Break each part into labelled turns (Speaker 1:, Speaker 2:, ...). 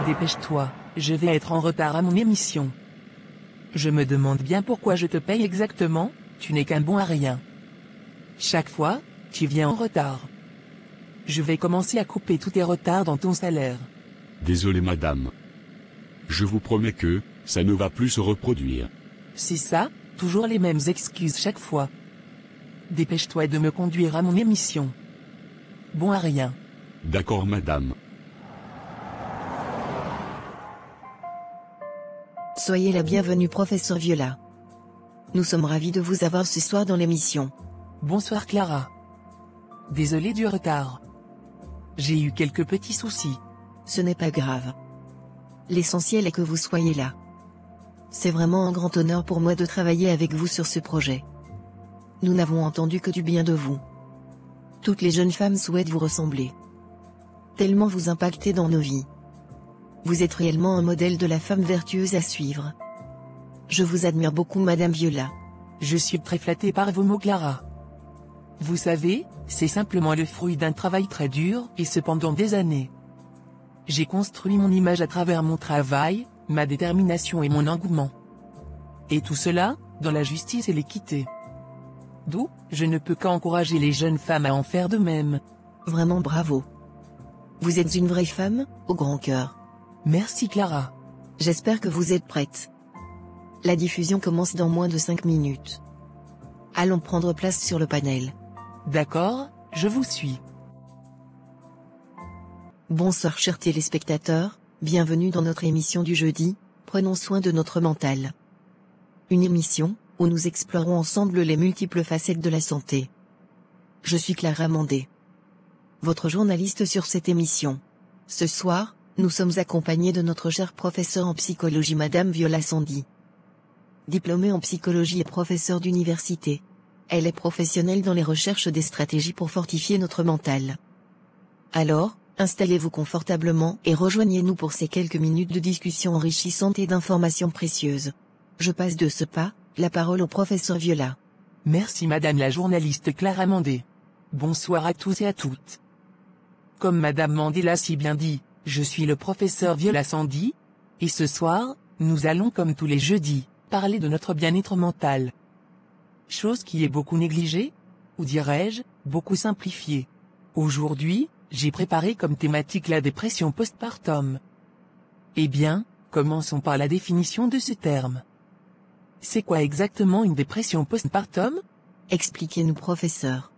Speaker 1: Dépêche-toi, je vais être en retard à mon émission. Je me demande bien pourquoi je te paye exactement, tu n'es qu'un bon à rien. Chaque fois, tu viens en retard. Je vais commencer à couper tous tes retards dans ton salaire.
Speaker 2: Désolé madame. Je vous promets que, ça ne va plus se reproduire.
Speaker 1: C'est ça, toujours les mêmes excuses chaque fois. Dépêche-toi de me conduire à mon émission. Bon à rien.
Speaker 2: D'accord madame.
Speaker 3: Soyez la bienvenue professeur Viola. Nous sommes ravis de vous avoir ce soir dans l'émission.
Speaker 1: Bonsoir Clara. Désolé du retard. J'ai eu quelques petits soucis.
Speaker 3: Ce n'est pas grave. L'essentiel est que vous soyez là. C'est vraiment un grand honneur pour moi de travailler avec vous sur ce projet. Nous n'avons entendu que du bien de vous. Toutes les jeunes femmes souhaitent vous ressembler. Tellement vous impactez dans nos vies. Vous êtes réellement un modèle de la femme vertueuse à suivre. Je vous admire beaucoup Madame Viola.
Speaker 1: Je suis très flatté par vos mots Clara. Vous savez, c'est simplement le fruit d'un travail très dur et cependant des années. J'ai construit mon image à travers mon travail, ma détermination et mon engouement. Et tout cela, dans la justice et l'équité. D'où, je ne peux qu'encourager les jeunes femmes à en faire de même.
Speaker 3: Vraiment bravo. Vous êtes une vraie femme, au grand cœur.
Speaker 1: Merci Clara.
Speaker 3: J'espère que vous êtes prête. La diffusion commence dans moins de 5 minutes. Allons prendre place sur le panel.
Speaker 1: D'accord, je vous suis.
Speaker 3: Bonsoir chers téléspectateurs, bienvenue dans notre émission du jeudi, Prenons soin de notre mental. Une émission, où nous explorons ensemble les multiples facettes de la santé. Je suis Clara Mandé, votre journaliste sur cette émission. Ce soir, nous sommes accompagnés de notre chère professeure en psychologie Madame Viola Sandy. Diplômée en psychologie et professeure d'université. Elle est professionnelle dans les recherches des stratégies pour fortifier notre mental. Alors, installez-vous confortablement et rejoignez-nous pour ces quelques minutes de discussion enrichissante et d'informations précieuses. Je passe de ce pas, la parole au professeur Viola.
Speaker 1: Merci Madame la journaliste Clara Mandé. Bonsoir à tous et à toutes. Comme Madame Mandé l'a si bien dit, je suis le professeur Viola Sandy, et ce soir, nous allons comme tous les jeudis, parler de notre bien-être mental. Chose qui est beaucoup négligée, ou dirais-je, beaucoup simplifiée. Aujourd'hui, j'ai préparé comme thématique la dépression postpartum. Eh bien, commençons par la définition de ce terme. C'est quoi exactement une dépression postpartum?
Speaker 3: Expliquez-nous professeur.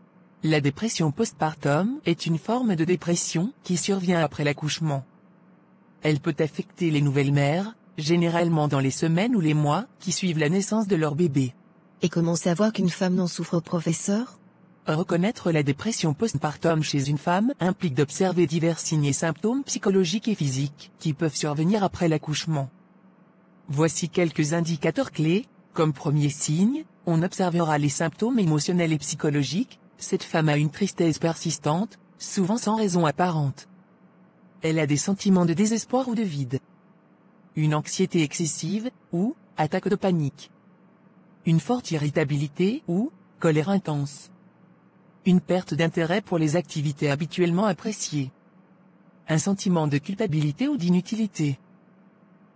Speaker 1: La dépression postpartum est une forme de dépression qui survient après l'accouchement. Elle peut affecter les nouvelles mères, généralement dans les semaines ou les mois qui suivent la naissance de leur bébé.
Speaker 3: Et comment savoir qu'une femme n'en souffre professeur?
Speaker 1: Reconnaître la dépression postpartum chez une femme implique d'observer divers signes et symptômes psychologiques et physiques qui peuvent survenir après l'accouchement. Voici quelques indicateurs clés. Comme premier signe, on observera les symptômes émotionnels et psychologiques. Cette femme a une tristesse persistante, souvent sans raison apparente. Elle a des sentiments de désespoir ou de vide. Une anxiété excessive, ou attaque de panique. Une forte irritabilité ou colère intense. Une perte d'intérêt pour les activités habituellement appréciées. Un sentiment de culpabilité ou d'inutilité.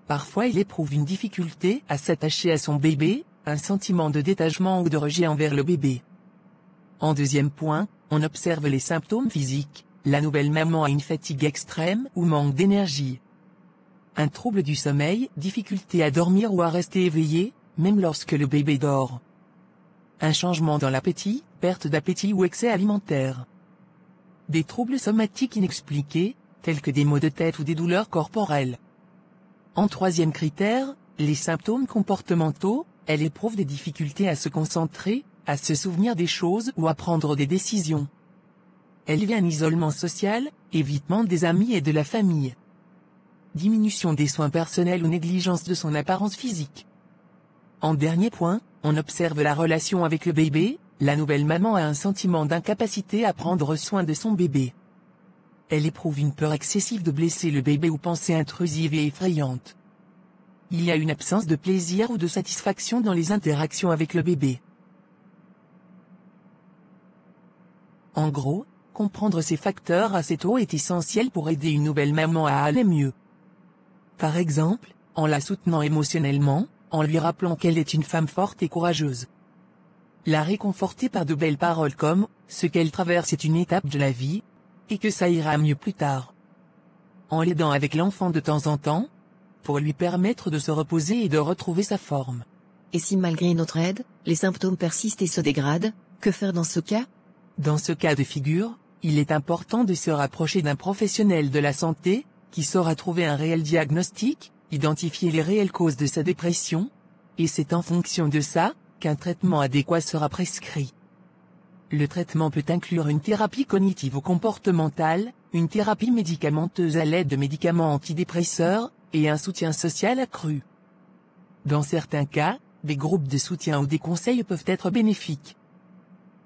Speaker 1: Parfois elle éprouve une difficulté à s'attacher à son bébé, un sentiment de détachement ou de rejet envers le bébé. En deuxième point, on observe les symptômes physiques. La nouvelle maman a une fatigue extrême ou manque d'énergie. Un trouble du sommeil, difficulté à dormir ou à rester éveillé, même lorsque le bébé dort. Un changement dans l'appétit, perte d'appétit ou excès alimentaire. Des troubles somatiques inexpliqués, tels que des maux de tête ou des douleurs corporelles. En troisième critère, les symptômes comportementaux, elle éprouve des difficultés à se concentrer, à se souvenir des choses ou à prendre des décisions. Elle vit un isolement social, évitement des amis et de la famille. Diminution des soins personnels ou négligence de son apparence physique. En dernier point, on observe la relation avec le bébé. La nouvelle maman a un sentiment d'incapacité à prendre soin de son bébé. Elle éprouve une peur excessive de blesser le bébé ou pensées intrusives et effrayantes. Il y a une absence de plaisir ou de satisfaction dans les interactions avec le bébé. En gros, comprendre ces facteurs assez tôt est essentiel pour aider une nouvelle maman à aller mieux. Par exemple, en la soutenant émotionnellement, en lui rappelant qu'elle est une femme forte et courageuse. La réconforter par de belles paroles comme « ce qu'elle traverse est une étape de la vie » et que ça ira mieux plus tard. En l'aidant avec l'enfant de temps en temps, pour lui permettre de se reposer et de retrouver sa forme.
Speaker 3: Et si malgré notre aide, les symptômes persistent et se dégradent, que faire dans ce cas?
Speaker 1: Dans ce cas de figure, il est important de se rapprocher d'un professionnel de la santé, qui saura trouver un réel diagnostic, identifier les réelles causes de sa dépression, et c'est en fonction de ça, qu'un traitement adéquat sera prescrit. Le traitement peut inclure une thérapie cognitivo-comportementale, une thérapie médicamenteuse à l'aide de médicaments antidépresseurs, et un soutien social accru. Dans certains cas, des groupes de soutien ou des conseils peuvent être bénéfiques.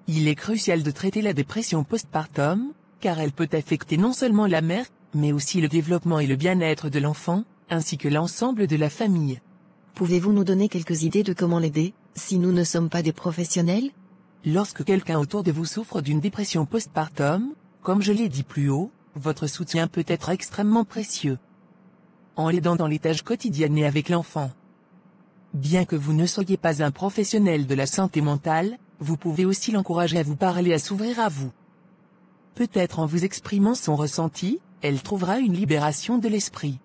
Speaker 1: Il est crucial de traiter la dépression postpartum, car elle peut affecter non seulement la mère, mais aussi le développement et le bien-être de l'enfant, ainsi que l'ensemble de la famille.
Speaker 3: Pouvez-vous nous donner quelques idées de comment l'aider, si nous ne sommes pas des professionnels?
Speaker 1: Lorsque quelqu'un autour de vous souffre d'une dépression postpartum, comme je l'ai dit plus haut, votre soutien peut être extrêmement précieux. En l'aidant dans les tâches quotidiennes et avec l'enfant. Bien que vous ne soyez pas un professionnel de la santé mentale, vous pouvez aussi l'encourager à vous parler, à s'ouvrir à vous. Peut-être en vous exprimant son ressenti, elle trouvera une libération de l'esprit.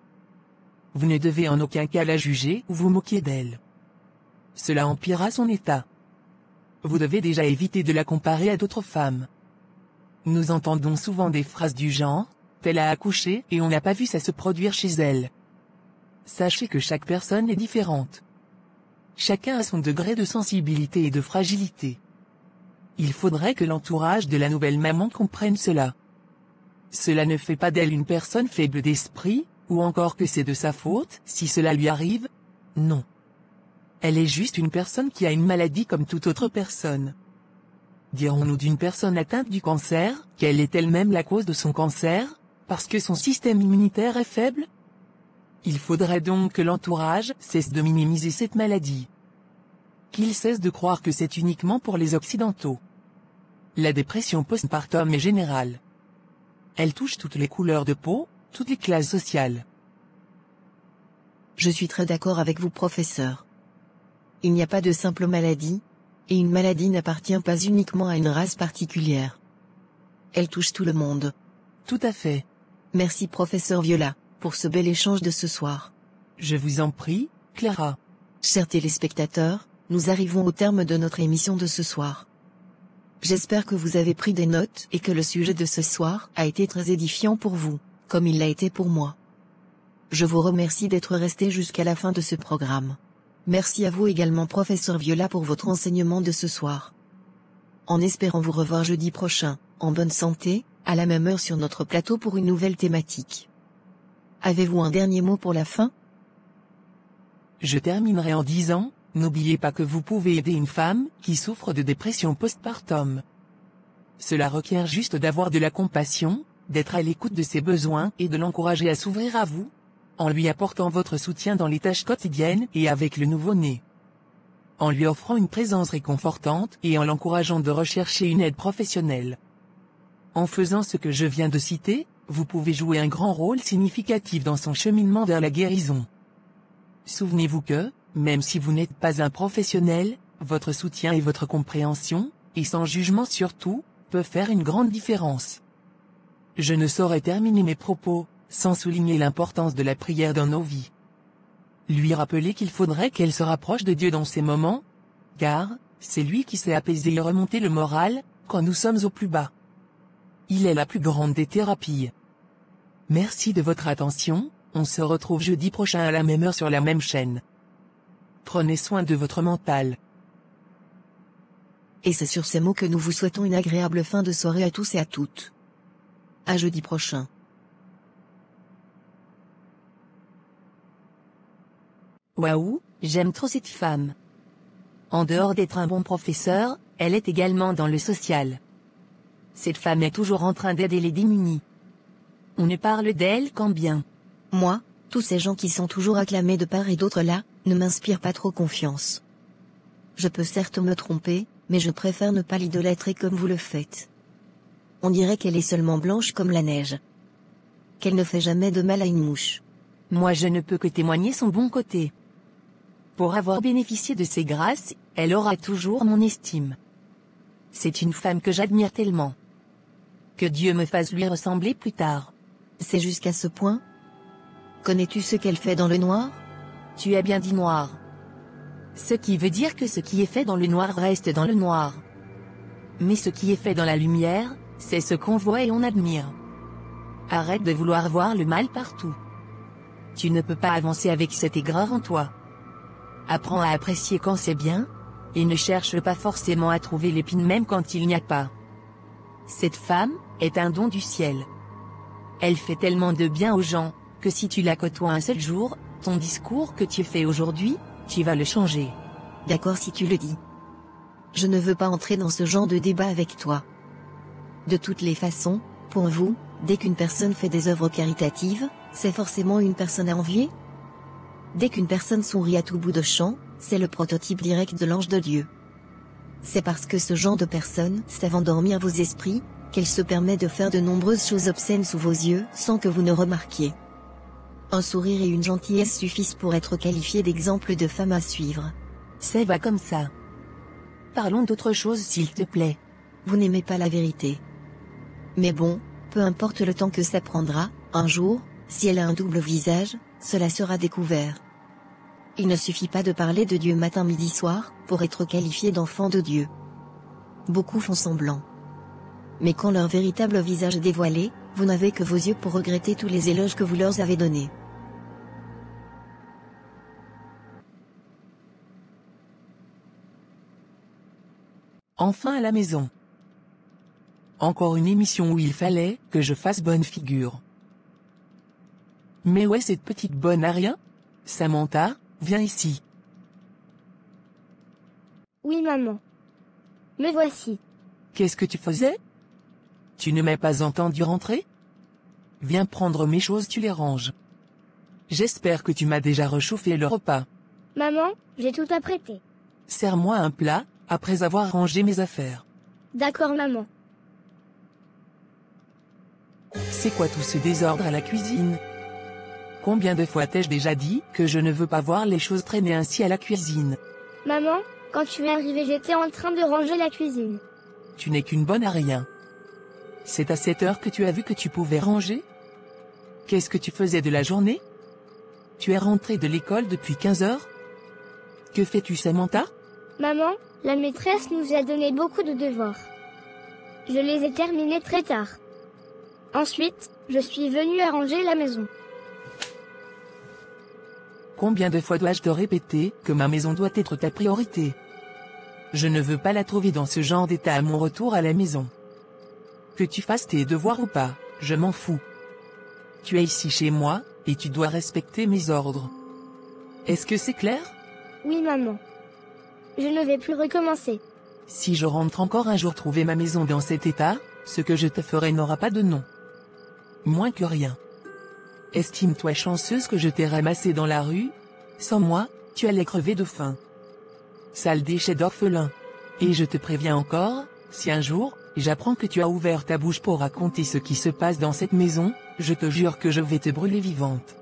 Speaker 1: Vous ne devez en aucun cas la juger ou vous moquer d'elle. Cela empirera son état. Vous devez déjà éviter de la comparer à d'autres femmes. Nous entendons souvent des phrases du genre « elle a accouché et on n'a pas vu ça se produire chez elle ». Sachez que chaque personne est différente. Chacun a son degré de sensibilité et de fragilité. Il faudrait que l'entourage de la nouvelle maman comprenne cela. Cela ne fait pas d'elle une personne faible d'esprit, ou encore que c'est de sa faute si cela lui arrive. Non. Elle est juste une personne qui a une maladie comme toute autre personne. Dirons-nous d'une personne atteinte du cancer, qu'elle est elle-même la cause de son cancer, parce que son système immunitaire est faible? Il faudrait donc que l'entourage cesse de minimiser cette maladie. Qu'il cesse de croire que c'est uniquement pour les Occidentaux. La dépression postpartum est générale. Elle touche toutes les couleurs de peau, toutes les classes sociales.
Speaker 3: Je suis très d'accord avec vous, professeur. Il n'y a pas de simple maladie, et une maladie n'appartient pas uniquement à une race particulière. Elle touche tout le monde.
Speaker 1: Tout à fait.
Speaker 3: Merci professeur Viola, pour ce bel échange de ce soir.
Speaker 1: Je vous en prie, Clara.
Speaker 3: Chers téléspectateurs, nous arrivons au terme de notre émission de ce soir. J'espère que vous avez pris des notes et que le sujet de ce soir a été très édifiant pour vous, comme il l'a été pour moi. Je vous remercie d'être resté jusqu'à la fin de ce programme. Merci à vous également professeur Viola pour votre enseignement de ce soir. En espérant vous revoir jeudi prochain, en bonne santé, à la même heure sur notre plateau pour une nouvelle thématique. Avez-vous un dernier mot pour la fin?
Speaker 1: Je terminerai en disant, n'oubliez pas que vous pouvez aider une femme qui souffre de dépression postpartum. Cela requiert juste d'avoir de la compassion, d'être à l'écoute de ses besoins et de l'encourager à s'ouvrir à vous, en lui apportant votre soutien dans les tâches quotidiennes et avec le nouveau-né. En lui offrant une présence réconfortante et en l'encourageant de rechercher une aide professionnelle. En faisant ce que je viens de citer, vous pouvez jouer un grand rôle significatif dans son cheminement vers la guérison. Souvenez-vous que, même si vous n'êtes pas un professionnel, votre soutien et votre compréhension, et sans jugement surtout, peuvent faire une grande différence. Je ne saurais terminer mes propos sans souligner l'importance de la prière dans nos vies. Lui rappeler qu'il faudrait qu'elle se rapproche de Dieu dans ces moments, car c'est lui qui sait apaiser et remonter le moral quand nous sommes au plus bas. Il est la plus grande des thérapies. Merci de votre attention, on se retrouve jeudi prochain à la même heure sur la même chaîne. Prenez soin de votre mental.
Speaker 3: Et c'est sur ces mots que nous vous souhaitons une agréable fin de soirée à tous et à toutes. À jeudi prochain.
Speaker 4: Waouh, j'aime trop cette femme. En dehors d'être un bon professeur, elle est également dans le social. Cette femme est toujours en train d'aider les démunis. On ne parle d'elle qu'en bien.
Speaker 3: Moi, tous ces gens qui sont toujours acclamés de part et d'autre là, ne m'inspirent pas trop confiance. Je peux certes me tromper, mais je préfère ne pas l'idolâtrer comme vous le faites. On dirait qu'elle est seulement blanche comme la neige. Qu'elle ne fait jamais de mal à une mouche.
Speaker 4: Moi je ne peux que témoigner son bon côté. Pour avoir bénéficié de ses grâces, elle aura toujours mon estime. C'est une femme que j'admire tellement. Que Dieu me fasse lui ressembler plus tard.
Speaker 3: C'est jusqu'à ce point? Connais-tu ce qu'elle fait dans le noir?
Speaker 4: Tu as bien dit noir. Ce qui veut dire que ce qui est fait dans le noir reste dans le noir. Mais ce qui est fait dans la lumière, c'est ce qu'on voit et on admire. Arrête de vouloir voir le mal partout. Tu ne peux pas avancer avec cette aigreur en toi. Apprends à apprécier quand c'est bien, et ne cherche pas forcément à trouver l'épine même quand il n'y a pas. Cette femme est un don du ciel. Elle fait tellement de bien aux gens, que si tu la côtoies un seul jour, ton discours que tu fais aujourd'hui, tu vas le changer.
Speaker 3: D'accord si tu le dis. Je ne veux pas entrer dans ce genre de débat avec toi. De toutes les façons, pour vous, dès qu'une personne fait des œuvres caritatives, c'est forcément une personne à envier? Dès qu'une personne sourit à tout bout de champ, c'est le prototype direct de l'ange de Dieu. C'est parce que ce genre de personne savent endormir vos esprits, qu'elle se permet de faire de nombreuses choses obscènes sous vos yeux, sans que vous ne remarquiez. Un sourire et une gentillesse suffisent pour être qualifiés d'exemple de femme à suivre.
Speaker 4: Ça va comme ça. Parlons d'autre chose s'il te plaît.
Speaker 3: Vous n'aimez pas la vérité. Mais bon, peu importe le temps que ça prendra, un jour, si elle a un double visage, cela sera découvert. Il ne suffit pas de parler de Dieu matin midi soir, pour être qualifié d'enfant de Dieu. Beaucoup font semblant. Mais quand leur véritable visage est dévoilé, vous n'avez que vos yeux pour regretter tous les éloges que vous leur avez donnés.
Speaker 1: Enfin à la maison. Encore une émission où il fallait que je fasse bonne figure. Mais ouais, cette petite bonne à rien? Samantha, viens ici.
Speaker 5: Oui maman. Me voici.
Speaker 1: Qu'est-ce que tu faisais? Tu ne m'as pas entendu rentrer? Viens prendre mes choses, tu les ranges. J'espère que tu m'as déjà réchauffé le repas.
Speaker 5: Maman, j'ai tout apprêté.
Speaker 1: Sers-moi un plat, après avoir rangé mes affaires.
Speaker 5: D'accord maman.
Speaker 1: C'est quoi tout ce désordre à la cuisine? Combien de fois t'ai-je déjà dit que je ne veux pas voir les choses traîner ainsi à la cuisine?
Speaker 5: Maman, quand tu es arrivée j'étais en train de ranger la cuisine.
Speaker 1: Tu n'es qu'une bonne à rien. C'est à cette heure que tu as vu que tu pouvais ranger? Qu'est-ce que tu faisais de la journée? Tu es rentrée de l'école depuis 15 heures? Que fais-tu Samantha?
Speaker 5: Maman, la maîtresse nous a donné beaucoup de devoirs. Je les ai terminés très tard. Ensuite, je suis venue arranger la maison.
Speaker 1: Combien de fois dois-je te répéter que ma maison doit être ta priorité? Je ne veux pas la trouver dans ce genre d'état à mon retour à la maison. Que tu fasses tes devoirs ou pas, je m'en fous. Tu es ici chez moi, et tu dois respecter mes ordres. Est-ce que c'est clair?
Speaker 5: Oui maman. Je ne vais plus recommencer.
Speaker 1: Si je rentre encore un jour trouver ma maison dans cet état, ce que je te ferai n'aura pas de nom. Moins que rien. Estime-toi chanceuse que je t'ai ramassé dans la rue. Sans moi, tu allais crever de faim. Sale déchet d'orphelin. Et je te préviens encore, si un jour, j'apprends que tu as ouvert ta bouche pour raconter ce qui se passe dans cette maison, je te jure que je vais te brûler vivante.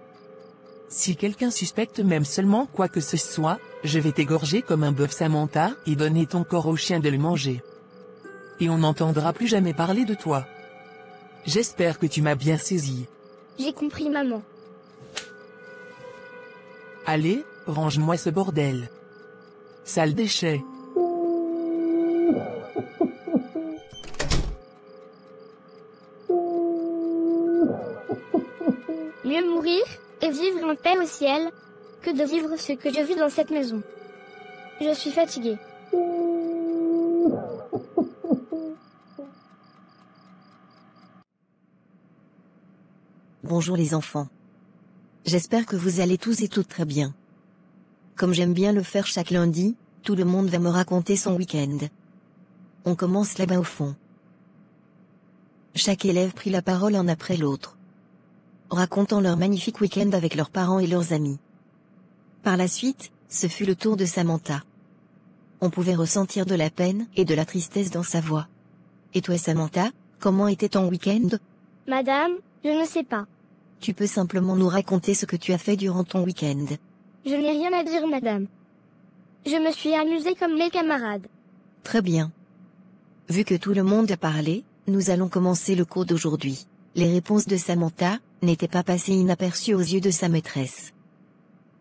Speaker 1: Si quelqu'un suspecte même seulement quoi que ce soit, je vais t'égorger comme un bœuf Samantha et donner ton corps au chien de le manger. Et on n'entendra plus jamais parler de toi. J'espère que tu m'as bien saisi.
Speaker 5: J'ai compris maman.
Speaker 1: Allez, range-moi ce bordel. Sale déchet.
Speaker 5: Mieux mourir, et vivre en paix au ciel, que de vivre ce que je vis dans cette maison. Je suis fatiguée.
Speaker 3: Bonjour les enfants. J'espère que vous allez tous et toutes très bien. Comme j'aime bien le faire chaque lundi, tout le monde va me raconter son week-end. On commence là-bas au fond. Chaque élève prit la parole un après l'autre, racontant leur magnifique week-end avec leurs parents et leurs amis. Par la suite, ce fut le tour de Samantha. On pouvait ressentir de la peine et de la tristesse dans sa voix. Et toi Samantha, comment était ton week-end?
Speaker 5: Madame, je ne sais pas.
Speaker 3: Tu peux simplement nous raconter ce que tu as fait durant ton week-end.
Speaker 5: Je n'ai rien à dire, madame. Je me suis amusée comme mes camarades.
Speaker 3: Très bien. Vu que tout le monde a parlé, nous allons commencer le cours d'aujourd'hui. Les réponses de Samantha n'étaient pas passées inaperçues aux yeux de sa maîtresse.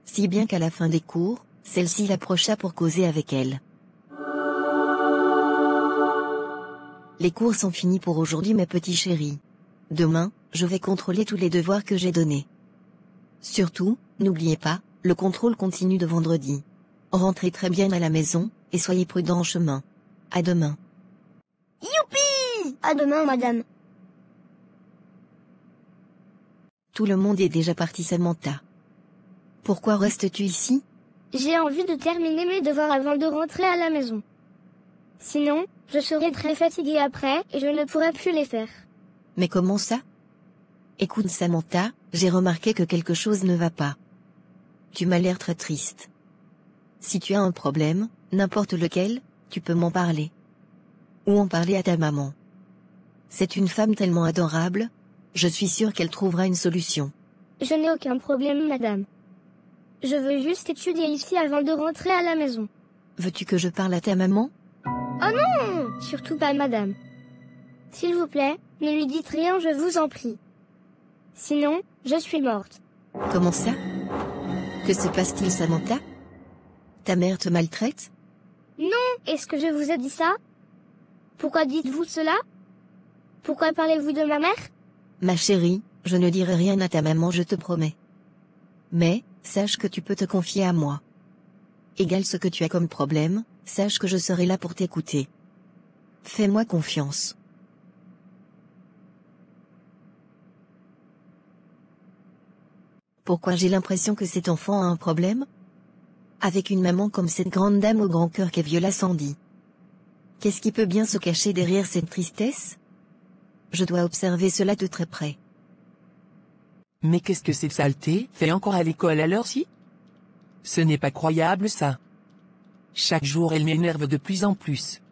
Speaker 3: Si bien qu'à la fin des cours, celle-ci l'approcha pour causer avec elle. Les cours sont finis pour aujourd'hui, mes petits chéris. Demain, je vais contrôler tous les devoirs que j'ai donnés. Surtout, n'oubliez pas, le contrôle continue de vendredi. Rentrez très bien à la maison, et soyez prudents en chemin. À demain.
Speaker 5: Youpi! À demain, madame.
Speaker 3: Tout le monde est déjà parti, Samantha. Pourquoi restes-tu ici?
Speaker 5: J'ai envie de terminer mes devoirs avant de rentrer à la maison. Sinon, je serai très fatiguée après et je ne pourrai plus les faire.
Speaker 3: Mais comment ça? Écoute, Samantha, j'ai remarqué que quelque chose ne va pas. Tu m'as l'air très triste. Si tu as un problème, n'importe lequel, tu peux m'en parler. Ou en parler à ta maman. C'est une femme tellement adorable, je suis sûre qu'elle trouvera une solution.
Speaker 5: Je n'ai aucun problème, madame. Je veux juste étudier ici avant de rentrer à la maison.
Speaker 3: Veux-tu que je parle à ta maman?
Speaker 5: Oh non! Surtout pas, madame. S'il vous plaît, ne lui dites rien, je vous en prie. Sinon, je suis morte.
Speaker 3: Comment ça? Que se passe-t-il, Samantha? Ta mère te maltraite?
Speaker 5: Non, est-ce que je vous ai dit ça? Pourquoi dites-vous cela? Pourquoi parlez-vous de ma mère?
Speaker 3: Ma chérie, je ne dirai rien à ta maman, je te promets. Mais, sache que tu peux te confier à moi. Égal ce que tu as comme problème, sache que je serai là pour t'écouter. Fais-moi confiance. Pourquoi j'ai l'impression que cet enfant a un problème? Avec une maman comme cette grande dame au grand cœur qu'est Viola Sandy. Qu'est-ce qui peut bien se cacher derrière cette tristesse? Je dois observer cela de très près.
Speaker 1: Mais qu'est-ce que cette saleté fait encore à l'école à l'heure-ci? Ce n'est pas croyable ça. Chaque jour elle m'énerve de plus en plus.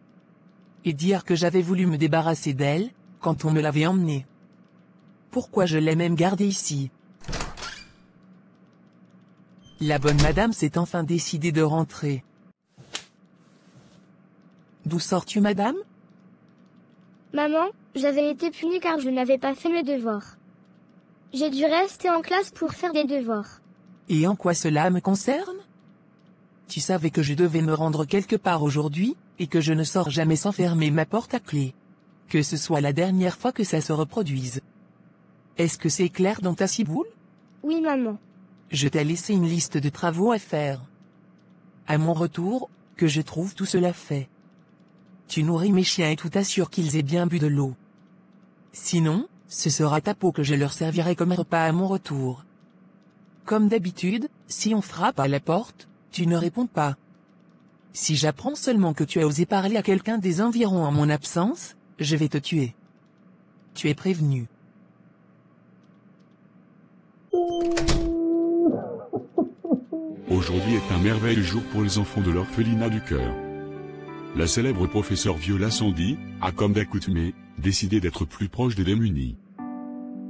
Speaker 1: Et dire que j'avais voulu me débarrasser d'elle, quand on me l'avait emmenée. Pourquoi je l'ai même gardée ici? La bonne madame s'est enfin décidée de rentrer. D'où sors-tu, madame?
Speaker 5: Maman, j'avais été punie car je n'avais pas fait mes devoirs. J'ai dû rester en classe pour faire des devoirs.
Speaker 1: Et en quoi cela me concerne? Tu savais que je devais me rendre quelque part aujourd'hui, et que je ne sors jamais sans fermer ma porte à clé. Que ce soit la dernière fois que ça se reproduise. Est-ce que c'est clair dans ta ciboule?
Speaker 5: Oui, maman.
Speaker 1: Je t'ai laissé une liste de travaux à faire. À mon retour, que je trouve tout cela fait. Tu nourris mes chiens et tout assure qu'ils aient bien bu de l'eau. Sinon, ce sera ta peau que je leur servirai comme repas à mon retour. Comme d'habitude, si on frappe à la porte, tu ne réponds pas. Si j'apprends seulement que tu as osé parler à quelqu'un des environs en mon absence, je vais te tuer. Tu es prévenu.
Speaker 2: Aujourd'hui est un merveilleux jour pour les enfants de l'orphelinat du cœur. La célèbre professeure Viola Sandy a, comme d'accoutumé, décidé d'être plus proche des démunis.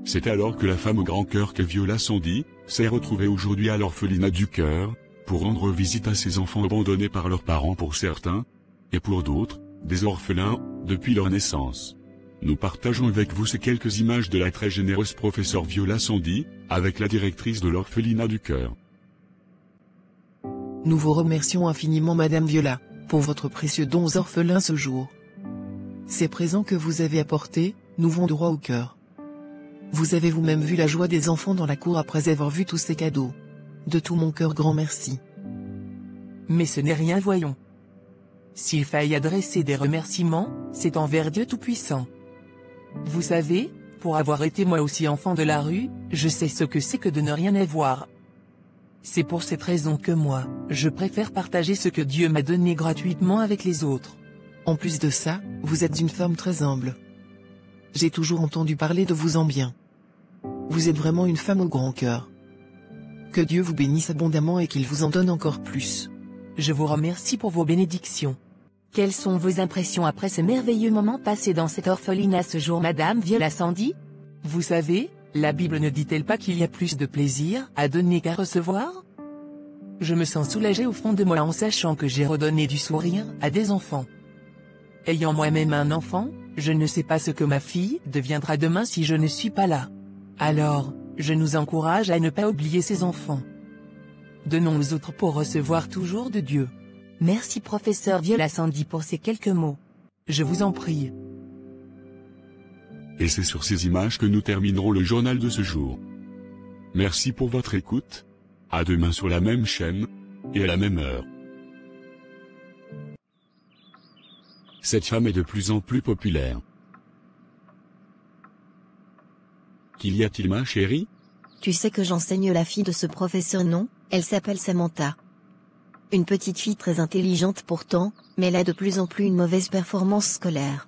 Speaker 2: C'est alors que la femme au grand cœur qu'est Viola Sandy s'est retrouvée aujourd'hui à l'orphelinat du cœur, pour rendre visite à ses enfants abandonnés par leurs parents pour certains, et pour d'autres, des orphelins, depuis leur naissance. Nous partageons avec vous ces quelques images de la très généreuse professeure Viola Sandy, avec la directrice de l'orphelinat du cœur.
Speaker 1: Nous vous remercions infiniment Madame Viola, pour votre précieux don aux orphelins ce jour. Ces présents que vous avez apportés, nous vont droit au cœur. Vous avez vous-même vu la joie des enfants dans la cour après avoir vu tous ces cadeaux. De tout mon cœur, grand merci. Mais ce n'est rien, voyons. S'il faille adresser des remerciements, c'est envers Dieu Tout-Puissant. Vous savez, pour avoir été moi aussi enfant de la rue, je sais ce que c'est que de ne rien avoir. C'est pour cette raison que moi, je préfère partager ce que Dieu m'a donné gratuitement avec les autres. En plus de ça, vous êtes une femme très humble. J'ai toujours entendu parler de vous en bien. Vous êtes vraiment une femme au grand cœur. Que Dieu vous bénisse abondamment et qu'il vous en donne encore plus. Je vous remercie pour vos bénédictions.
Speaker 4: Quelles sont vos impressions après ce merveilleux moment passé dans cet orphelinat ce jour, Madame Viola Sandy?
Speaker 1: Vous savez, La Bible ne dit-elle pas qu'il y a plus de plaisir à donner qu'à recevoir? Je me sens soulagé au fond de moi en sachant que j'ai redonné du sourire à des enfants. Ayant moi-même un enfant, je ne sais pas ce que ma fille deviendra demain si je ne suis pas là. Alors, je nous encourage à ne pas oublier ces enfants. Donnons aux autres pour recevoir toujours de Dieu.
Speaker 4: Merci professeur Viola Sandy pour ces quelques mots.
Speaker 1: Je vous en prie.
Speaker 2: Et c'est sur ces images que nous terminerons le journal de ce jour. Merci pour votre écoute. À demain sur la même chaîne, et à la même heure. Cette femme est de plus en plus populaire. Qu'y a-t-il, ma chérie?
Speaker 3: Tu sais que j'enseigne la fille de ce professeur, non? Elle s'appelle Samantha. Une petite fille très intelligente pourtant, mais elle a de plus en plus une mauvaise performance scolaire.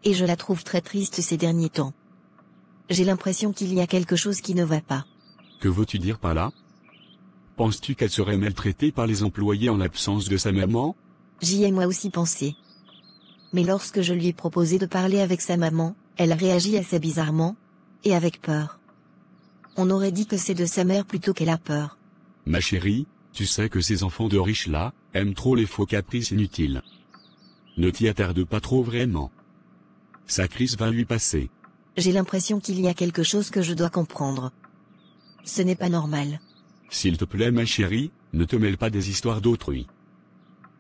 Speaker 3: Et je la trouve très triste ces derniers temps. J'ai l'impression qu'il y a quelque chose qui ne va pas.
Speaker 2: Que veux-tu dire par là? Penses-tu qu'elle serait maltraitée par les employés en l'absence de sa maman?
Speaker 3: J'y ai moi aussi pensé. Mais lorsque je lui ai proposé de parler avec sa maman, elle a réagi assez bizarrement, et avec peur. On aurait dit que c'est de sa mère plutôt qu'elle a peur.
Speaker 2: Ma chérie, tu sais que ces enfants de riches là, aiment trop les faux caprices inutiles. Ne t'y attarde pas trop vraiment. Sa crise va lui passer.
Speaker 3: J'ai l'impression qu'il y a quelque chose que je dois comprendre. Ce n'est pas normal.
Speaker 2: S'il te plaît ma chérie, ne te mêle pas des histoires d'autrui.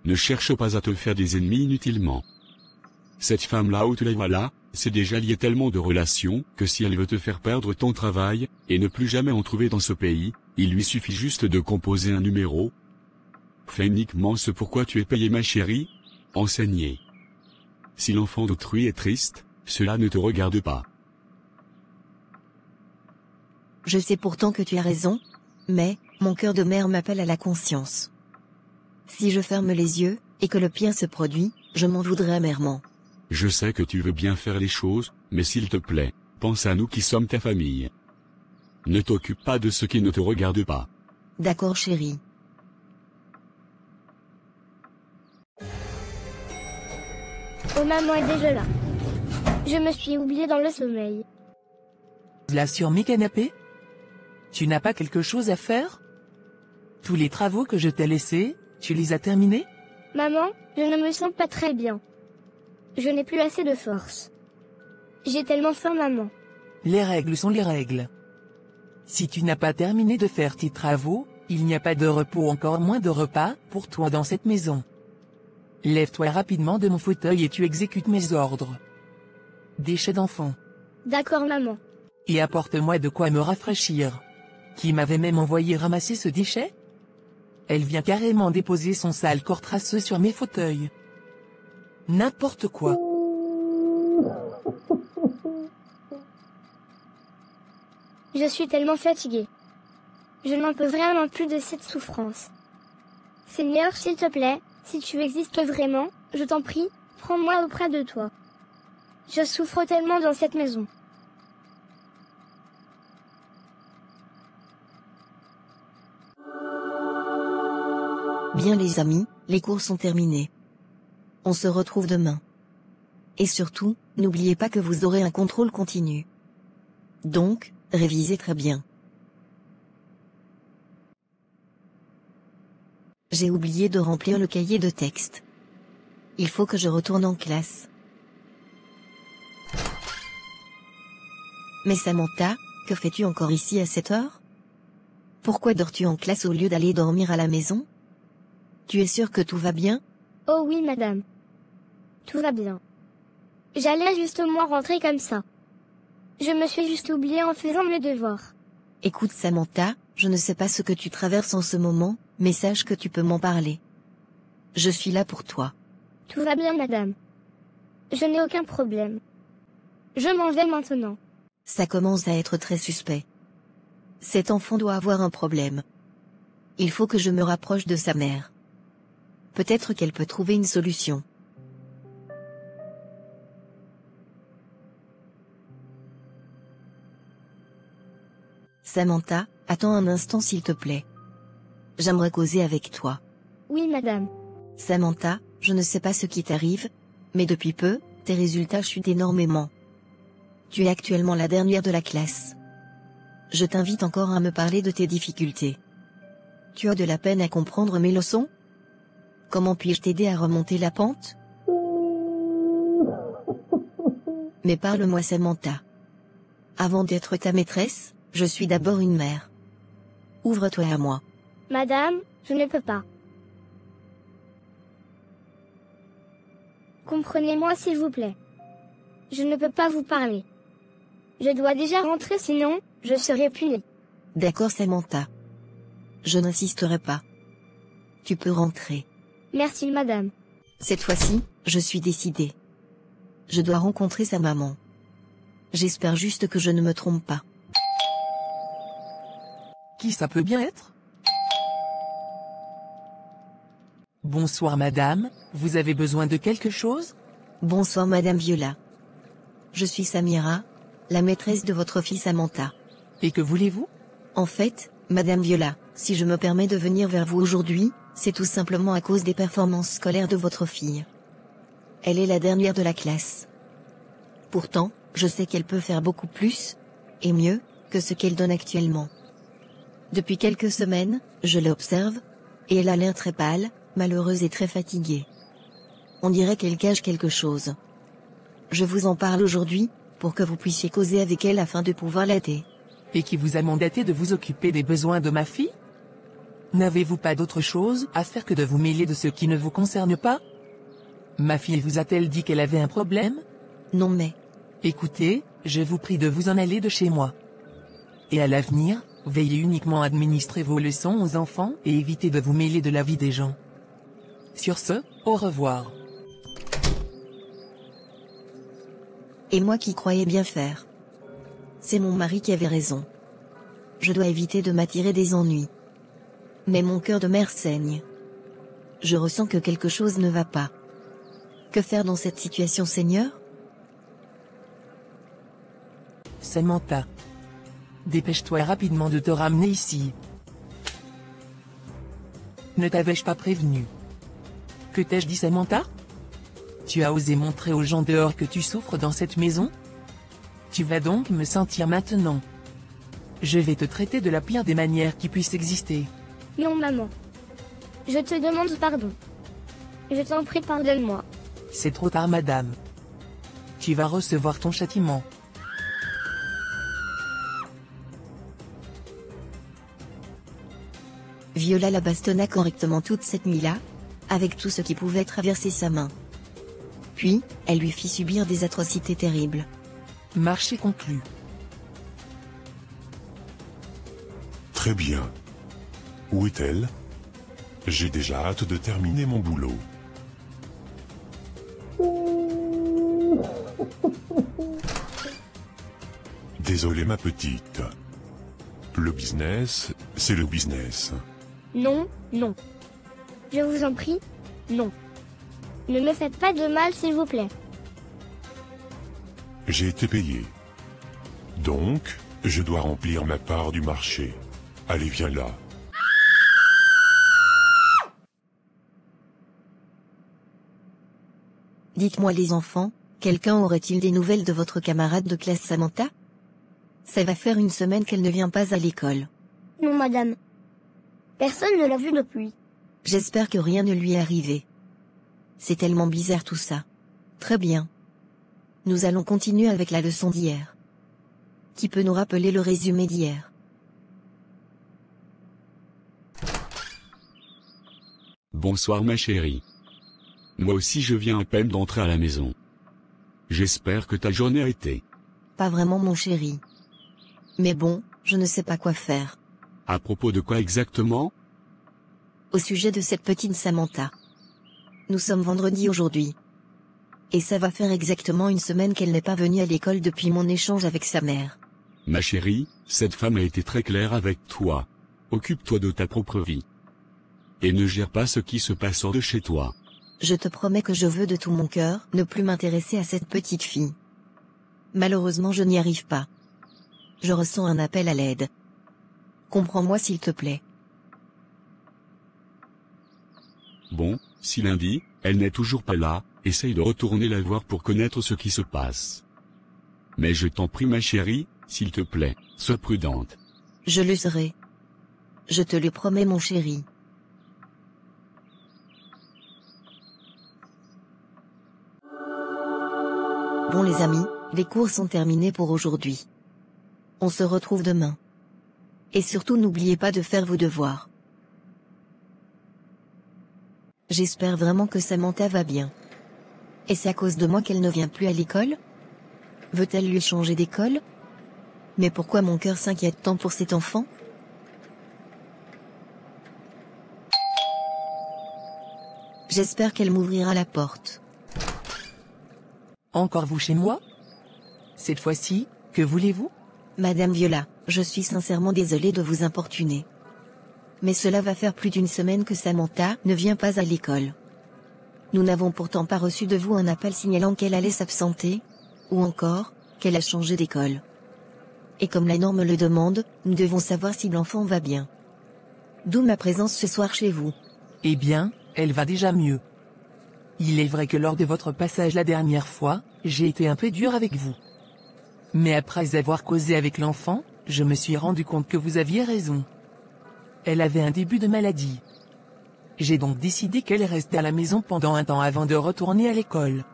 Speaker 2: Ne cherche pas à te faire des ennemis inutilement. Cette femme-là où tu la vois là, c'est déjà lié tellement de relations, que si elle veut te faire perdre ton travail, et ne plus jamais en trouver dans ce pays, il lui suffit juste de composer un numéro. Fais uniquement ce pourquoi tu es payé ma chérie, enseigner. Si l'enfant d'autrui est triste, cela ne te regarde pas.
Speaker 3: Je sais pourtant que tu as raison, mais, mon cœur de mère m'appelle à la conscience. Si je ferme les yeux, et que le pire se produit, je m'en voudrais amèrement.
Speaker 2: Je sais que tu veux bien faire les choses, mais s'il te plaît, pense à nous qui sommes ta famille. Ne t'occupe pas de ce qui ne te regarde pas.
Speaker 3: D'accord chérie.
Speaker 5: Oh, maman est déjà là. Je me suis oubliée dans le sommeil.
Speaker 1: Là sur mes canapés? Tu n'as pas quelque chose à faire? Tous les travaux que je t'ai laissés, tu les as terminés?
Speaker 5: Maman, je ne me sens pas très bien. Je n'ai plus assez de force. J'ai tellement faim, maman.
Speaker 1: Les règles sont les règles. Si tu n'as pas terminé de faire tes travaux, il n'y a pas de repos, encore moins de repas, pour toi dans cette maison. Lève-toi rapidement de mon fauteuil et tu exécutes mes ordres. Déchets d'enfant.
Speaker 5: D'accord, maman.
Speaker 1: Et apporte-moi de quoi me rafraîchir. Qui m'avait même envoyé ramasser ce déchet? Elle vient carrément déposer son sale corps crasseux sur mes fauteuils. N'importe quoi.
Speaker 5: Je suis tellement fatiguée. Je n'en peux vraiment plus de cette souffrance. Seigneur, s'il te plaît, si tu existes vraiment, je t'en prie, prends-moi auprès de toi. Je souffre tellement dans cette maison.
Speaker 3: Bien les amis, les cours sont terminés. On se retrouve demain. Et surtout, n'oubliez pas que vous aurez un contrôle continu. Donc, révisez très bien. J'ai oublié de remplir le cahier de texte. Il faut que je retourne en classe. Mais Samantha, que fais-tu encore ici à cette heure? Pourquoi dors-tu en classe au lieu d'aller dormir à la maison? Tu es sûre que tout va bien?
Speaker 5: Oh oui, madame. Tout va bien. J'allais justement rentrer comme ça. Je me suis juste oubliée en faisant mes devoirs.
Speaker 3: Écoute Samantha, je ne sais pas ce que tu traverses en ce moment, mais sache que tu peux m'en parler. Je suis là pour toi.
Speaker 5: Tout va bien, madame. Je n'ai aucun problème. Je m'en vais maintenant.
Speaker 3: Ça commence à être très suspect. Cet enfant doit avoir un problème. Il faut que je me rapproche de sa mère. Peut-être qu'elle peut trouver une solution. Samantha, attends un instant s'il te plaît. J'aimerais causer avec toi.
Speaker 5: Oui, madame.
Speaker 3: Samantha, je ne sais pas ce qui t'arrive, mais depuis peu, tes résultats chutent énormément. Tu es actuellement la dernière de la classe. je t'invite encore à me parler de tes difficultés. Tu as de la peine à comprendre mes leçons? Comment puis-je t'aider à remonter la pente? Mais parle-moi, Samantha. Avant d'être ta maîtresse, je suis d'abord une mère. Ouvre-toi à moi.
Speaker 5: Madame, je ne peux pas. Comprenez-moi s'il vous plaît. Je ne peux pas vous parler. Je dois déjà rentrer sinon, je serai punie.
Speaker 3: D'accord, Samantha. Je n'insisterai pas. Tu peux rentrer.
Speaker 5: Merci madame.
Speaker 3: Cette fois-ci, je suis décidée. Je dois rencontrer sa maman. J'espère juste que je ne me trompe pas.
Speaker 1: Qui ça peut bien être? Bonsoir madame, vous avez besoin de quelque chose?
Speaker 3: Bonsoir madame Viola. Je suis Samira, la maîtresse de votre fille Samantha.
Speaker 1: Et que voulez-vous?
Speaker 3: En fait, madame Viola, si je me permets de venir vers vous aujourd'hui, c'est tout simplement à cause des performances scolaires de votre fille. Elle est la dernière de la classe. Pourtant, je sais qu'elle peut faire beaucoup plus, et mieux, que ce qu'elle donne actuellement. Depuis quelques semaines, je l'observe, et elle a l'air très pâle, malheureuse et très fatiguée. On dirait qu'elle cache quelque chose. Je vous en parle aujourd'hui, pour que vous puissiez causer avec elle afin de pouvoir l'aider.
Speaker 1: Et qui vous a mandaté de vous occuper des besoins de ma fille? N'avez-vous pas d'autre chose à faire que de vous mêler de ce qui ne vous concerne pas? Ma fille vous a-t-elle dit qu'elle avait un problème?
Speaker 3: Non mais...
Speaker 1: Écoutez, je vous prie de vous en aller de chez moi. Et à l'avenir, veillez uniquement à administrer vos leçons aux enfants et évitez de vous mêler de la vie des gens. Sur ce, au revoir.
Speaker 3: Et moi qui croyais bien faire. C'est mon mari qui avait raison. Je dois éviter de m'attirer des ennuis. Mais mon cœur de mère saigne. Je ressens que quelque chose ne va pas. Que faire dans cette situation, Seigneur?
Speaker 1: Samantha. Dépêche-toi rapidement de te ramener ici. Ne t'avais-je pas prévenu? Que t'ai-je dit, Samantha? Tu as osé montrer aux gens dehors que tu souffres dans cette maison? Tu vas donc me sentir maintenant. Je vais te traiter de la pire des manières qui puissent exister.
Speaker 5: Non maman. Je te demande pardon. Je t'en prie, pardonne-moi.
Speaker 1: C'est trop tard, madame. Tu vas recevoir ton châtiment.
Speaker 3: Viola la bastonna correctement toute cette nuit-là, avec tout ce qui pouvait traverser sa main. Puis, elle lui fit subir des atrocités terribles.
Speaker 1: Marché conclu.
Speaker 2: Très bien. Où est-elle? J'ai déjà hâte de terminer mon boulot. Désolé ma petite. Le business, c'est le business.
Speaker 5: Non, non. Je vous en prie, non. Ne me faites pas de mal, s'il vous plaît.
Speaker 2: J'ai été payé. Donc, je dois remplir ma part du marché. Allez, viens là.
Speaker 3: Dites-moi les enfants, quelqu'un aurait-il des nouvelles de votre camarade de classe Samantha? Ça va faire une semaine qu'elle ne vient pas à l'école.
Speaker 5: Non madame. Personne ne l'a vue depuis.
Speaker 3: J'espère que rien ne lui est arrivé. C'est tellement bizarre tout ça. Très bien. Nous allons continuer avec la leçon d'hier. Qui peut nous rappeler le résumé d'hier?
Speaker 2: Bonsoir ma chérie. Moi aussi je viens à peine d'entrer à la maison. J'espère que ta journée a été.
Speaker 3: Pas vraiment mon chéri. Mais bon, je ne sais pas quoi faire.
Speaker 2: À propos de quoi exactement?
Speaker 3: Au sujet de cette petite Samantha. Nous sommes vendredi aujourd'hui. Et ça va faire exactement une semaine qu'elle n'est pas venue à l'école depuis mon échange avec sa mère.
Speaker 2: Ma chérie, cette femme a été très claire avec toi. Occupe-toi de ta propre vie. Et ne gère pas ce qui se passe hors de chez toi.
Speaker 3: Je te promets que je veux de tout mon cœur ne plus m'intéresser à cette petite fille. Malheureusement je n'y arrive pas. Je ressens un appel à l'aide. Comprends-moi s'il te plaît.
Speaker 2: Bon, si lundi, elle n'est toujours pas là, essaye de retourner la voir pour connaître ce qui se passe. Mais je t'en prie ma chérie, s'il te plaît, sois prudente.
Speaker 3: Je le serai. Je te le promets mon chéri. Bon les amis, les cours sont terminés pour aujourd'hui. On se retrouve demain. Et surtout n'oubliez pas de faire vos devoirs. J'espère vraiment que Samantha va bien. Et c'est à cause de moi qu'elle ne vient plus à l'école? Veut-elle lui changer d'école? Mais pourquoi mon cœur s'inquiète tant pour cet enfant? J'espère qu'elle m'ouvrira la porte.
Speaker 1: Encore vous chez moi? Cette fois-ci, que voulez-vous?
Speaker 3: Madame Viola, je suis sincèrement désolée de vous importuner. Mais cela va faire plus d'une semaine que Samantha ne vient pas à l'école. Nous n'avons pourtant pas reçu de vous un appel signalant qu'elle allait s'absenter, ou encore, qu'elle a changé d'école. Et comme la norme le demande, nous devons savoir si l'enfant va bien. D'où ma présence ce soir chez vous.
Speaker 1: Eh bien, elle va déjà mieux. Il est vrai que lors de votre passage la dernière fois, j'ai été un peu dur avec vous. Mais après avoir causé avec l'enfant, je me suis rendu compte que vous aviez raison. Elle avait un début de maladie. J'ai donc décidé qu'elle restait à la maison pendant un temps avant de retourner à l'école.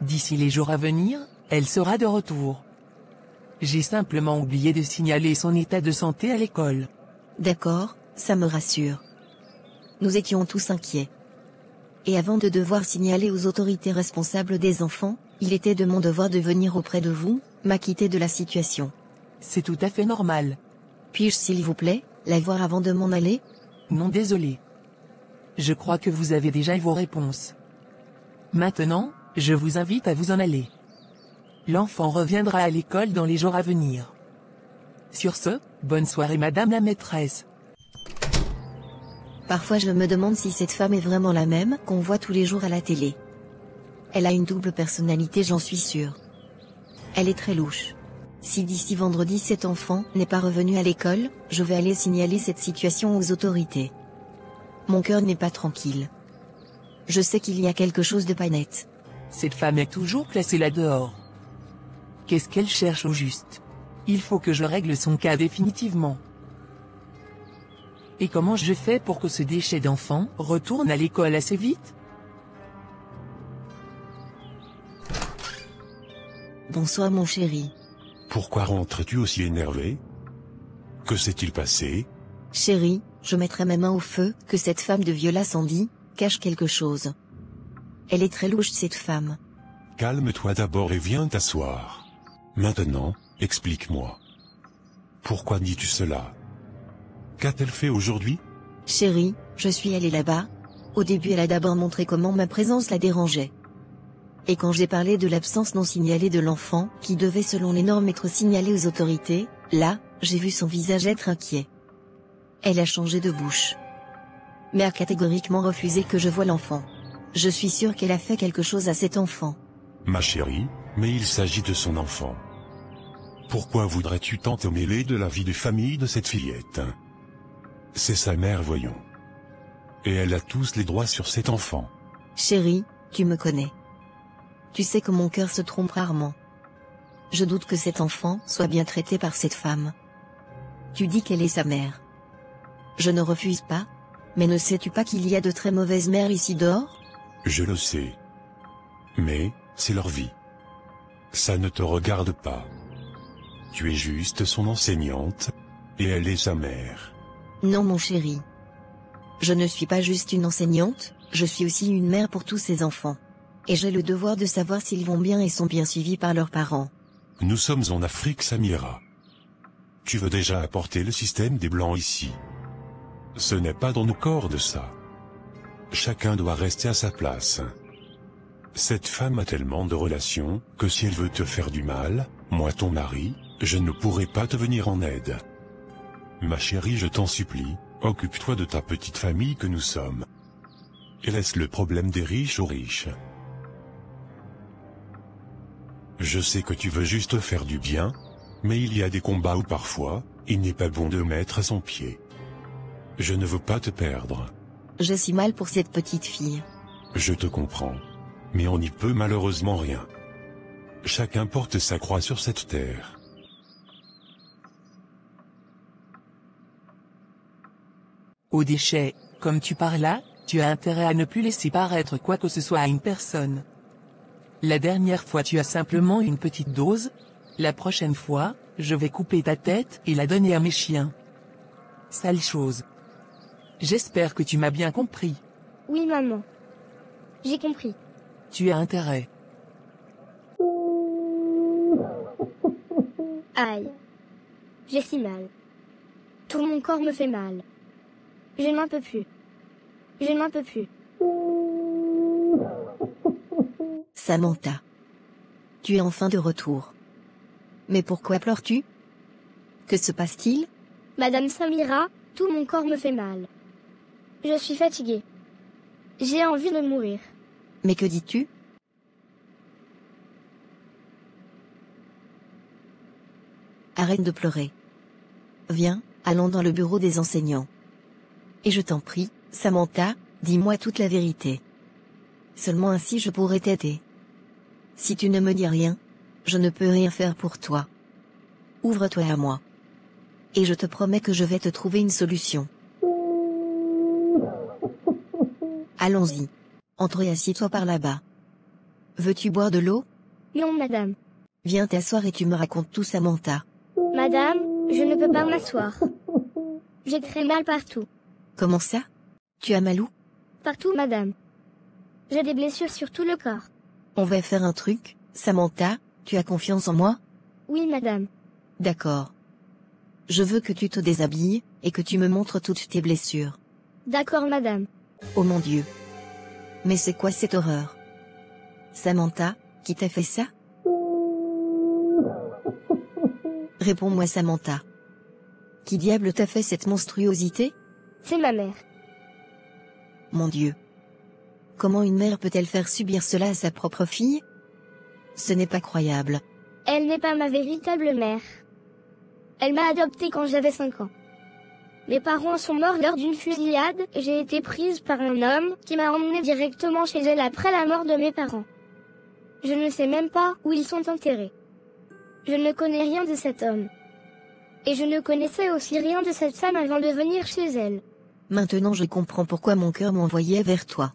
Speaker 1: D'ici les jours à venir, elle sera de retour. J'ai simplement oublié de signaler son état de santé à l'école.
Speaker 3: D'accord, ça me rassure. Nous étions tous inquiets. Et avant de devoir signaler aux autorités responsables des enfants, il était de mon devoir de venir auprès de vous, m'acquitter de la situation.
Speaker 1: C'est tout à fait normal.
Speaker 3: Puis-je s'il vous plaît, la voir avant de m'en aller?
Speaker 1: Non, désolé. Je crois que vous avez déjà eu vos réponses. Maintenant, je vous invite à vous en aller. L'enfant reviendra à l'école dans les jours à venir. Sur ce, bonne soirée madame la maîtresse.
Speaker 3: Parfois je me demande si cette femme est vraiment la même qu'on voit tous les jours à la télé. Elle a une double personnalité, j'en suis sûre. Elle est très louche. Si d'ici vendredi cet enfant n'est pas revenu à l'école, je vais aller signaler cette situation aux autorités. Mon cœur n'est pas tranquille. Je sais qu'il y a quelque chose de pas net.
Speaker 1: Cette femme est toujours placée là dehors. Qu'est-ce qu'elle cherche au juste? Il faut que je règle son cas définitivement. Et comment je fais pour que ce déchet d'enfant retourne à l'école assez vite?
Speaker 3: Bonsoir mon chéri.
Speaker 6: Pourquoi rentres-tu aussi énervé? Que s'est-il passé?
Speaker 3: Chéri, je mettrai mes mains au feu que cette femme de Viola Sandy cache quelque chose. Elle est très louche cette femme.
Speaker 6: Calme-toi d'abord et viens t'asseoir. Maintenant, explique-moi. Pourquoi dis-tu cela? Qu'a-t-elle fait aujourd'hui?
Speaker 3: Chéri, je suis allée là-bas. Au début elle a d'abord montré comment ma présence la dérangeait. Et quand j'ai parlé de l'absence non signalée de l'enfant, qui devait selon les normes être signalée aux autorités, là, j'ai vu son visage être inquiet. Elle a changé de bouche. Mais a catégoriquement refusé que je voie l'enfant. Je suis sûre qu'elle a fait quelque chose à cet enfant.
Speaker 6: Ma chérie, mais il s'agit de son enfant. Pourquoi voudrais-tu tant te mêler de la vie de famille de cette fillette? C'est sa mère, voyons. Et elle a tous les droits sur cet enfant.
Speaker 3: Chérie, tu me connais. Tu sais que mon cœur se trompe rarement. Je doute que cet enfant soit bien traité par cette femme. Tu dis qu'elle est sa mère. Je ne refuse pas, mais ne sais-tu pas qu'il y a de très mauvaises mères ici dehors?
Speaker 6: Je le sais. Mais, c'est leur vie. Ça ne te regarde pas. Tu es juste son enseignante, et elle est sa mère.
Speaker 3: Non mon chéri. Je ne suis pas juste une enseignante, je suis aussi une mère pour tous ces enfants. Et j'ai le devoir de savoir s'ils vont bien et sont bien suivis par leurs parents.
Speaker 6: Nous sommes en Afrique, Samira. Tu veux déjà apporter le système des Blancs ici. Ce n'est pas dans nos cordes ça. Chacun doit rester à sa place. Cette femme a tellement de relations, que si elle veut te faire du mal, moi ton mari, je ne pourrai pas te venir en aide. Ma chérie, je t'en supplie, occupe-toi de ta petite famille que nous sommes. Et laisse le problème des riches aux riches. Je sais que tu veux juste faire du bien, mais il y a des combats où parfois, il n'est pas bon de mettre son pied. Je ne veux pas te perdre.
Speaker 3: J'ai si mal pour cette petite fille.
Speaker 6: Je te comprends. Mais on n'y peut malheureusement rien. Chacun porte sa croix sur cette terre.
Speaker 1: Aux déchets, comme tu parles là, tu as intérêt à ne plus laisser paraître quoi que ce soit à une personne. La dernière fois tu as simplement une petite dose. La prochaine fois, je vais couper ta tête et la donner à mes chiens. Sale chose. J'espère que tu m'as bien compris.
Speaker 5: Oui maman. J'ai compris.
Speaker 1: Tu as intérêt.
Speaker 5: Aïe. J'ai si mal. Tout mon corps me fait mal. Je n'en peux plus. Je n'en peux plus.
Speaker 3: Samantha. Tu es enfin de retour. Mais pourquoi pleures-tu? Que se passe-t-il?
Speaker 5: Madame Samira, tout mon corps me fait mal. Je suis fatiguée. J'ai envie de mourir.
Speaker 3: Mais que dis-tu? Arrête de pleurer. Viens, allons dans le bureau des enseignants. Et je t'en prie, Samantha, dis-moi toute la vérité. Seulement ainsi je pourrai t'aider. Si tu ne me dis rien, je ne peux rien faire pour toi. Ouvre-toi à moi. Et je te promets que je vais te trouver une solution. Allons-y. Entre et assieds-toi par là-bas. Veux-tu boire de l'eau?
Speaker 5: Non madame.
Speaker 3: Viens t'asseoir et tu me racontes tout, Samantha.
Speaker 5: Madame, je ne peux pas m'asseoir. J'ai très mal partout.
Speaker 3: Comment ça? Tu as mal où?
Speaker 5: Partout madame. J'ai des blessures sur tout le corps.
Speaker 3: On va faire un truc, Samantha, tu as confiance en moi?
Speaker 5: Oui madame.
Speaker 3: D'accord. Je veux que tu te déshabilles, et que tu me montres toutes tes blessures.
Speaker 5: D'accord madame.
Speaker 3: Oh mon Dieu. Mais c'est quoi cette horreur? Samantha, qui t'a fait ça? Réponds-moi Samantha. Qui diable t'a fait cette monstruosité?
Speaker 5: C'est ma mère.
Speaker 3: Mon Dieu. Comment une mère peut-elle faire subir cela à sa propre fille? Ce n'est pas croyable.
Speaker 5: Elle n'est pas ma véritable mère. Elle m'a adoptée quand j'avais 5 ans. Mes parents sont morts lors d'une fusillade et j'ai été prise par un homme qui m'a emmenée directement chez elle après la mort de mes parents. Je ne sais même pas où ils sont enterrés. Je ne connais rien de cet homme. Et je ne connaissais aussi rien de cette femme avant de venir chez elle.
Speaker 3: Maintenant je comprends pourquoi mon cœur m'envoyait vers toi.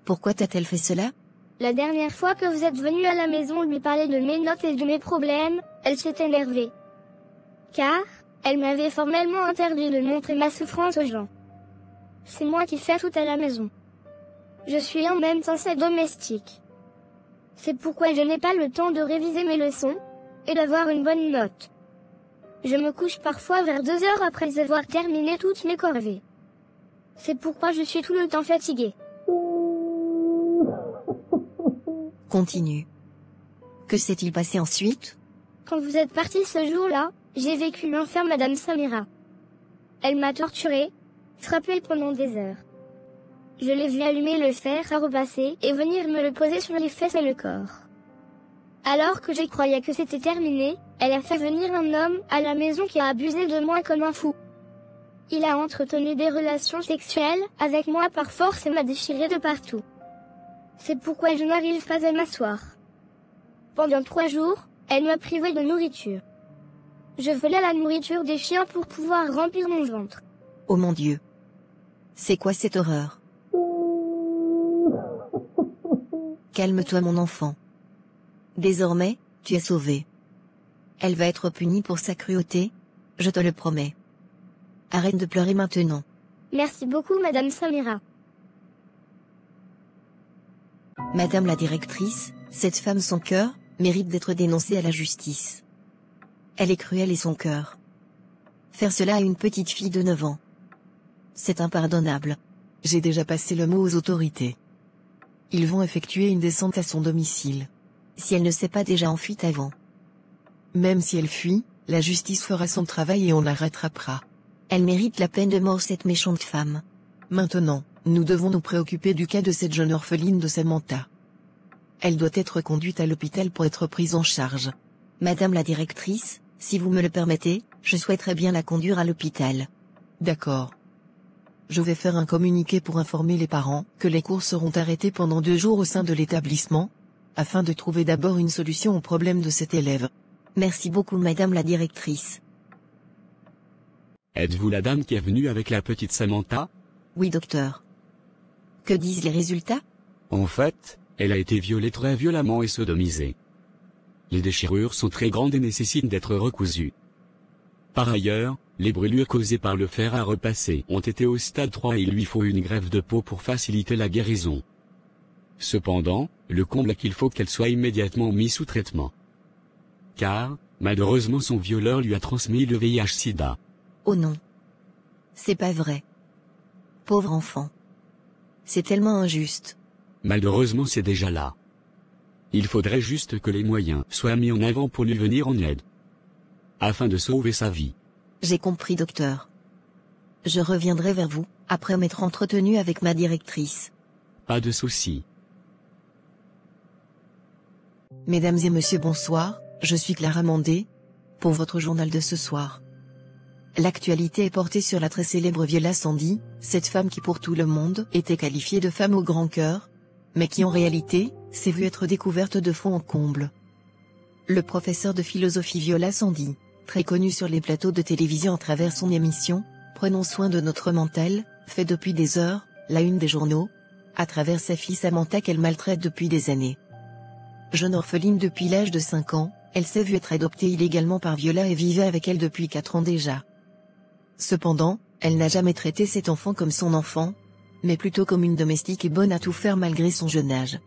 Speaker 3: Pourquoi t'a-t-elle fait cela?
Speaker 5: La dernière fois que vous êtes venu à la maison lui parler de mes notes et de mes problèmes, elle s'est énervée. Car, elle m'avait formellement interdit de montrer ma souffrance aux gens. C'est moi qui fais tout à la maison. Je suis en même temps sa domestique. C'est pourquoi je n'ai pas le temps de réviser mes leçons, et d'avoir une bonne note. Je me couche parfois vers 2 heures après avoir terminé toutes mes corvées. C'est pourquoi je suis tout le temps fatiguée.
Speaker 3: Continue. Que s'est-il passé ensuite?
Speaker 5: Quand vous êtes parti ce jour-là, j'ai vécu l'enfer Madame Samira. Elle m'a torturée, frappée pendant des heures. Je l'ai vu allumer le fer à repasser et venir me le poser sur les fesses et le corps. Alors que je croyais que c'était terminé, elle a fait venir un homme à la maison qui a abusé de moi comme un fou. Il a entretenu des relations sexuelles avec moi par force et m'a déchiré de partout. C'est pourquoi je n'arrive pas à m'asseoir. Pendant 3 jours, elle m'a privé de nourriture. Je volais la nourriture des chiens pour pouvoir remplir mon ventre.
Speaker 3: Oh mon Dieu. C'est quoi cette horreur? Calme-toi mon enfant. Désormais, tu es sauvé. Elle va être punie pour sa cruauté, je te le promets. Arrête de pleurer maintenant.
Speaker 5: Merci beaucoup Madame Samira.
Speaker 3: Madame la directrice, cette femme sans cœur, mérite d'être dénoncée à la justice. Elle est cruelle et son cœur. Faire cela à une petite fille de 9 ans. C'est impardonnable.
Speaker 1: J'ai déjà passé le mot aux autorités. Ils vont effectuer une descente à son domicile.
Speaker 3: Si elle ne s'est pas déjà enfuie avant.
Speaker 1: Même si elle fuit, la justice fera son travail et on la rattrapera.
Speaker 3: Elle mérite la peine de mort cette méchante femme.
Speaker 1: Maintenant, nous devons nous préoccuper du cas de cette jeune orpheline de Samantha. Elle doit être conduite à l'hôpital pour être prise en charge.
Speaker 3: Madame la directrice, si vous me le permettez, je souhaiterais bien la conduire à l'hôpital.
Speaker 1: D'accord. Je vais faire un communiqué pour informer les parents que les cours seront arrêtés pendant 2 jours au sein de l'établissement, afin de trouver d'abord une solution au problème de cet élève.
Speaker 3: Merci beaucoup Madame la directrice.
Speaker 7: Êtes-vous la dame qui est venue avec la petite Samantha?
Speaker 3: Oui, docteur. Que disent les résultats?
Speaker 7: En fait, elle a été violée très violemment et sodomisée. Les déchirures sont très grandes et nécessitent d'être recousues. Par ailleurs, les brûlures causées par le fer à repasser ont été au stade 3 et il lui faut une greffe de peau pour faciliter la guérison. Cependant, le comble est qu'il faut qu'elle soit immédiatement mise sous traitement. Car, malheureusement son violeur lui a transmis le VIH/SIDA.
Speaker 3: Oh non. C'est pas vrai. Pauvre enfant. C'est tellement injuste.
Speaker 7: Malheureusement c'est déjà là. Il faudrait juste que les moyens soient mis en avant pour lui venir en aide. Afin de sauver sa vie.
Speaker 3: J'ai compris, docteur. Je reviendrai vers vous, après m'être entretenu avec ma directrice.
Speaker 7: Pas de souci.
Speaker 3: Mesdames et messieurs, bonsoir, je suis Clara Mandé, pour votre journal de ce soir. L'actualité est portée sur la très célèbre Viola Sandy, cette femme qui pour tout le monde était qualifiée de femme au grand cœur, mais qui en réalité, s'est vue être découverte de fond en comble. Le professeur de philosophie Viola Sandy, très connu sur les plateaux de télévision à travers son émission « Prenons soin de notre mental », fait depuis des heures, la une des journaux, à travers sa fille Samantha qu'elle maltraite depuis des années. Jeune orpheline depuis l'âge de 5 ans, elle s'est vue être adoptée illégalement par Viola et vivait avec elle depuis 4 ans déjà. Cependant, elle n'a jamais traité cet enfant comme son enfant, mais plutôt comme une domestique et bonne à tout faire malgré son jeune âge.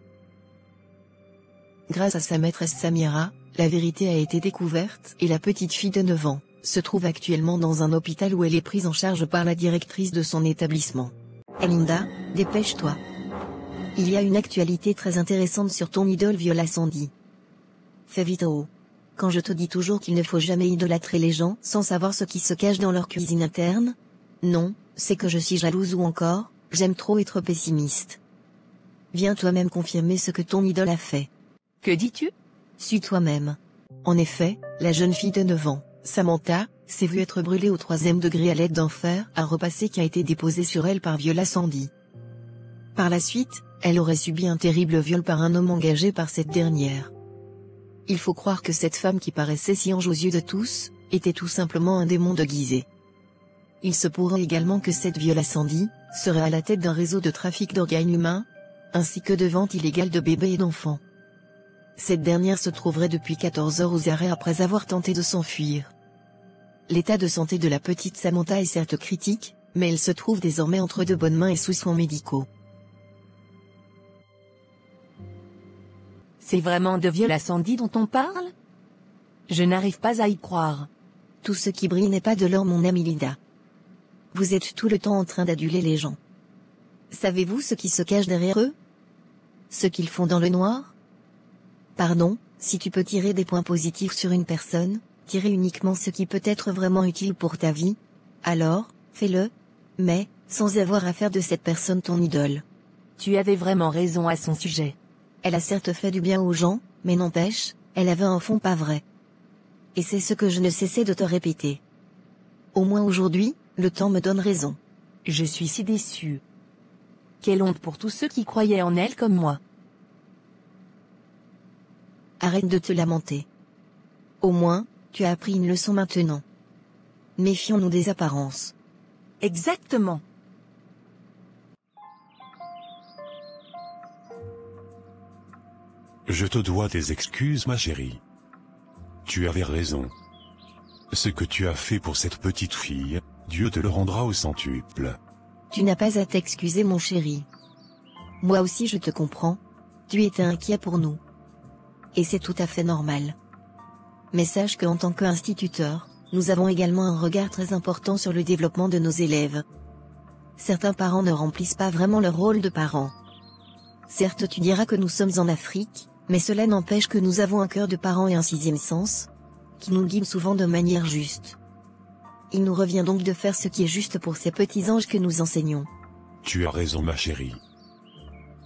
Speaker 3: Grâce à sa maîtresse Samira, la vérité a été découverte et la petite fille de 9 ans se trouve actuellement dans un hôpital où elle est prise en charge par la directrice de son établissement. Linda, dépêche-toi. Il y a une actualité très intéressante sur ton idole Viola Sandy. Fais vite oh. Quand je te dis toujours qu'il ne faut jamais idolâtrer les gens sans savoir ce qui se cache dans leur cuisine interne? Non, c'est que je suis jalouse ou encore, j'aime trop être pessimiste. Viens toi-même confirmer ce que ton idole a fait.
Speaker 4: Que dis-tu?
Speaker 3: Suis toi-même. En effet, la jeune fille de 9 ans, Samantha, s'est vue être brûlée au 3e degré à l'aide d'un fer à repasser qui a été déposé sur elle par Viola Sandy. Par la suite, elle aurait subi un terrible viol par un homme engagé par cette dernière. Il faut croire que cette femme qui paraissait si ange aux yeux de tous, était tout simplement un démon déguisé. Il se pourrait également que cette Viola Sandy serait à la tête d'un réseau de trafic d'organes humains, ainsi que de vente illégale de bébés et d'enfants. Cette dernière se trouverait depuis 14 heures aux arrêts après avoir tenté de s'enfuir. L'état de santé de la petite Samantha est certes critique, mais elle se trouve désormais entre de bonnes mains et sous soins médicaux.
Speaker 4: C'est vraiment de Viola Sandy dont on parle? Je n'arrive pas à y croire.
Speaker 3: Tout ce qui brille n'est pas de l'or, mon ami Linda. Vous êtes tout le temps en train d'aduler les gens. Savez-vous ce qui se cache derrière eux? Ce qu'ils font dans le noir? Pardon, si tu peux tirer des points positifs sur une personne, tirer uniquement ce qui peut être vraiment utile pour ta vie, alors, fais-le, mais, sans avoir à faire de cette personne ton idole.
Speaker 4: Tu avais vraiment raison à son sujet.
Speaker 3: Elle a certes fait du bien aux gens, mais n'empêche, elle avait un fond pas vrai. Et c'est ce que je ne cessais de te répéter. Au moins aujourd'hui, le temps me donne raison.
Speaker 4: Je suis si déçue. Quelle honte pour tous ceux qui croyaient en elle comme moi.
Speaker 3: Arrête de te lamenter. Au moins, tu as appris une leçon maintenant. Méfions-nous des apparences.
Speaker 4: Exactement.
Speaker 6: Je te dois des excuses, ma chérie. Tu avais raison. Ce que tu as fait pour cette petite fille, Dieu te le rendra au centuple.
Speaker 3: Tu n'as pas à t'excuser, mon chéri. Moi aussi je te comprends. Tu étais inquiet pour nous. Et c'est tout à fait normal. Mais sache qu'en tant qu'instituteur, nous avons également un regard très important sur le développement de nos élèves. Certains parents ne remplissent pas vraiment leur rôle de parents. Certes, tu diras que nous sommes en Afrique, mais cela n'empêche que nous avons un cœur de parents et un sixième sens, qui nous guide souvent de manière juste. Il nous revient donc de faire ce qui est juste pour ces petits anges que nous enseignons.
Speaker 6: Tu as raison, ma chérie.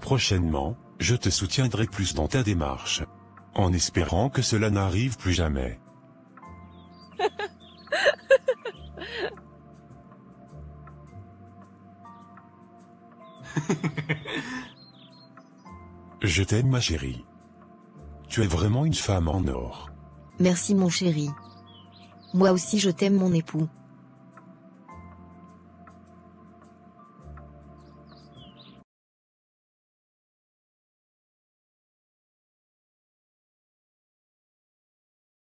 Speaker 6: Prochainement, je te soutiendrai plus dans ta démarche, en espérant que cela n'arrive plus jamais. Je t'aime, ma chérie. Tu es vraiment une femme en or.
Speaker 3: Merci, mon chéri. Moi aussi je t'aime, mon époux.